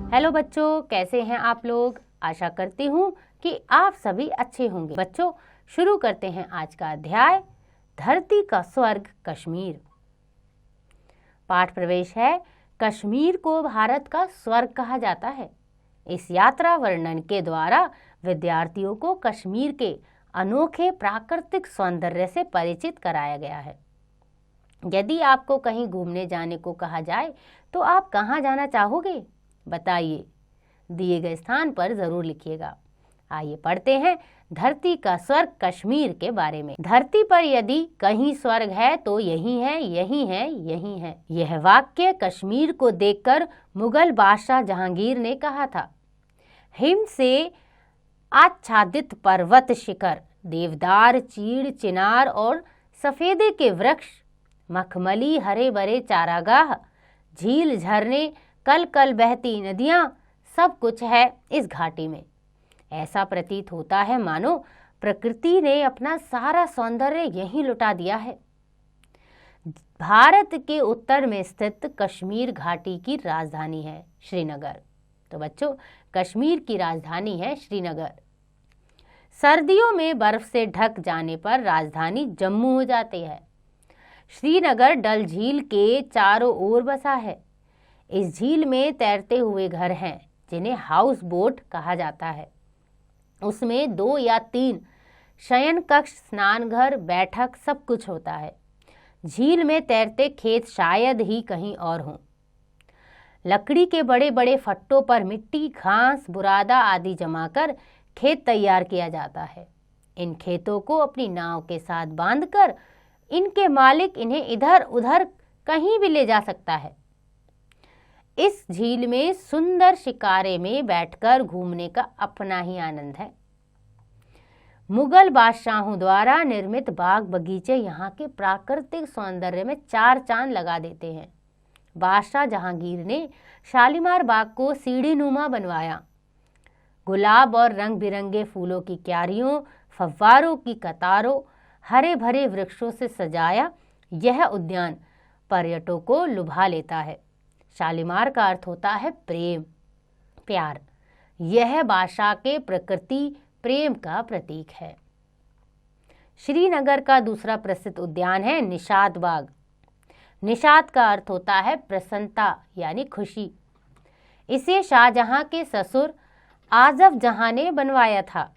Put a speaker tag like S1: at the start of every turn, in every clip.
S1: Hello बच्चों, कैसे हैं आप लोग। आशा करती हूँ कि आप सभी अच्छे होंगे। बच्चों, शुरू करते हैं आज का अध्याय, धरती का स्वर्ग कश्मीर। पाठ प्रवेश है, कश्मीर को भारत का स्वर्ग कहा जाता है। इस यात्रा वर्णन के द्वारा विद्यार्थियों को कश्मीर के अनोखे प्राकृतिक सौंदर्य से परिचित कराया गया है। यदि आपको कहीं घूमने जाने को कहा जाए तो आप कहाँ जाना चाहोगे, बताइए। दिए गए स्थान पर जरूर लिखिएगा। आइए पढ़ते हैं धरती का स्वर्ग कश्मीर के बारे में। धरती पर यदि कहीं स्वर्ग है तो यही है, यही है, यही है। यह वाक्य कश्मीर को देखकर मुगल बादशाह जहांगीर ने कहा था। हिम से आच्छादित पर्वत शिखर, देवदार, चीड़, चिनार और सफेदे के वृक्ष, मखमली हरे भरे चारागाह, झील, झरने, कल कल बहती नदियां, सब कुछ है इस घाटी में। ऐसा प्रतीत होता है मानो प्रकृति ने अपना सारा सौंदर्य यहीं लुटा दिया है। भारत के उत्तर में स्थित कश्मीर घाटी की राजधानी है श्रीनगर। तो बच्चों, कश्मीर की राजधानी है श्रीनगर। सर्दियों में बर्फ से ढक जाने पर राजधानी जम्मू हो जाती है। श्रीनगर डल झील के चारों ओर बसा है। इस झील में तैरते हुए घर हैं जिन्हें हाउस बोट कहा जाता है। उसमें 2 या 3 शयन कक्ष, स्नान घर, बैठक, सब कुछ होता है। झील में तैरते खेत शायद ही कहीं और हों। लकड़ी के बड़े बड़े फट्टों पर मिट्टी, घास, बुरादा आदि जमाकर खेत तैयार किया जाता है। इन खेतों को अपनी नाव के साथ बांधकर इनके मालिक इन्हें इधर उधर कहीं भी ले जा सकता है। इस झील में सुंदर शिकारे में बैठकर घूमने का अपना ही आनंद है। मुगल बादशाहों द्वारा निर्मित बाग बगीचे यहाँ के प्राकृतिक सौंदर्य में 4 चांद लगा देते हैं। बादशाह जहांगीर ने शालीमार बाग को सीढ़ीनुमा बनवाया। गुलाब और रंग बिरंगे फूलों की क्यारियों, फव्वारों की कतारों, हरे भरे वृक्षों से सजाया यह उद्यान पर्यटकों को लुभा लेता है। शालीमार का अर्थ होता है प्रेम, प्यार। यह बादशाह के प्रकृति प्रेम का प्रतीक है। श्रीनगर का दूसरा प्रसिद्ध उद्यान है निशात बाग। निशात का अर्थ होता है प्रसन्नता यानी खुशी। इसे शाहजहां के ससुर आजफ जहां ने बनवाया था।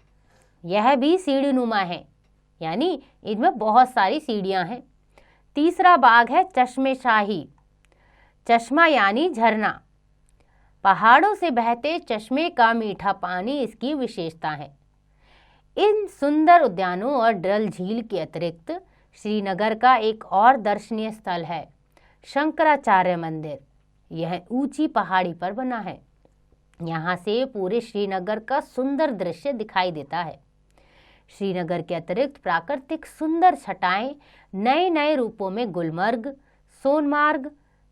S1: यह भी सीढ़ीनुमा है, यानी इनमें बहुत सारी सीढ़ियां हैं। तीसरा बाग है चश्मे शाही। चश्मा यानी झरना। पहाड़ों से बहते चश्मे का मीठा पानी इसकी विशेषता है। इन सुंदर उद्यानों और डल झील के अतिरिक्त श्रीनगर का एक और दर्शनीय स्थल है शंकराचार्य मंदिर। यह ऊंची पहाड़ी पर बना है। यहाँ से पूरे श्रीनगर का सुंदर दृश्य दिखाई देता है। श्रीनगर के अतिरिक्त प्राकृतिक सुंदर छटाएं नए नए रूपों में गुलमर्ग, सोनमार्ग,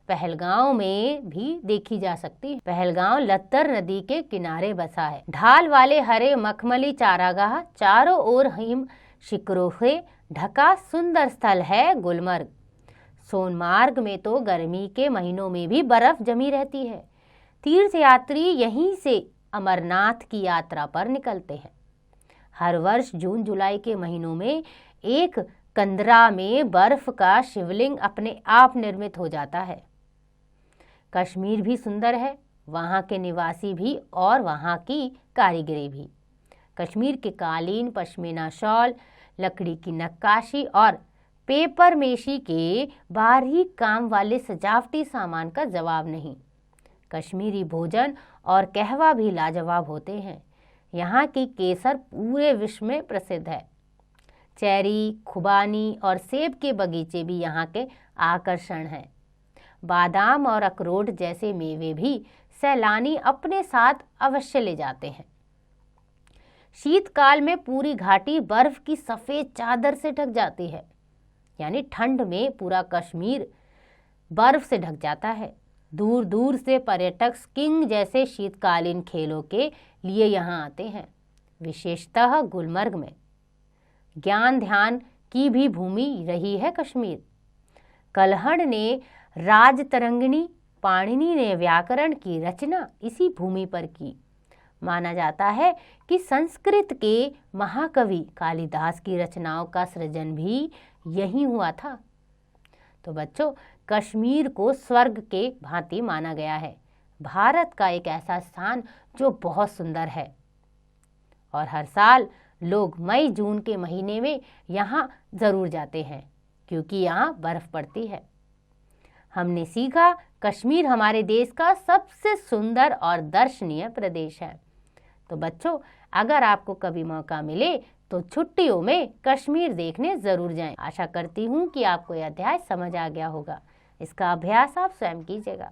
S1: पहलगांव में भी देखी जा सकती है। पहलगांव लत्तर नदी के किनारे बसा है। ढाल वाले हरे मखमली चारागाह, चारों ओर हिम शिखरों से ढका सुंदर स्थल है गुलमर्ग। सोनमार्ग में तो गर्मी के महीनों में भी बर्फ जमी रहती है। तीर्थयात्री यहीं से अमरनाथ की यात्रा पर निकलते हैं। हर वर्ष जून जुलाई के महीनों में एक कंदरा में बर्फ का शिवलिंग अपने आप निर्मित हो जाता है। कश्मीर भी सुंदर है, वहाँ के निवासी भी और वहाँ की कारीगरी भी। कश्मीर के कालीन, पश्मीना शॉल, लकड़ी की नक्काशी और पेपर मेशी के बारीक काम वाले सजावटी सामान का जवाब नहीं। कश्मीरी भोजन और कहवा भी लाजवाब होते हैं। यहाँ की केसर पूरे विश्व में प्रसिद्ध है। चेरी, खुबानी और सेब के बगीचे भी यहाँ के आकर्षण हैं। बादाम और अखरोट जैसे मेवे भी सैलानी अपने साथ अवश्य ले जाते हैं। शीतकाल में पूरी घाटी बर्फ की सफेद चादर से ढक जाती है, यानी ठंड में पूरा कश्मीर बर्फ से ढक जाता है। दूर दूर से पर्यटक स्कीइंग जैसे शीतकालीन खेलों के लिए यहाँ आते हैं। विशेषतः गुलमर्ग में ज्ञान ध्यान की भी भूमि रही है कश्मीर। कल्हड़ ने राज तरंगिणी पाणिनि ने व्याकरण की रचना इसी भूमि पर की। माना जाता है कि संस्कृत के महाकवि कालिदास की रचनाओं का सृजन भी यहीं हुआ था। तो बच्चों, कश्मीर को स्वर्ग के भांति माना गया है, भारत का एक ऐसा स्थान जो बहुत सुंदर है। और हर साल लोग मई जून के महीने में यहाँ ज़रूर जाते हैं क्योंकि यहाँ बर्फ़ पड़ती है। हमने सीखा कश्मीर हमारे देश का सबसे सुंदर और दर्शनीय प्रदेश है। तो बच्चों, अगर आपको कभी मौका मिले तो छुट्टियों में कश्मीर देखने ज़रूर जाएं। आशा करती हूँ कि आपको यह अध्याय समझ आ गया होगा। इसका अभ्यास आप स्वयं कीजिएगा।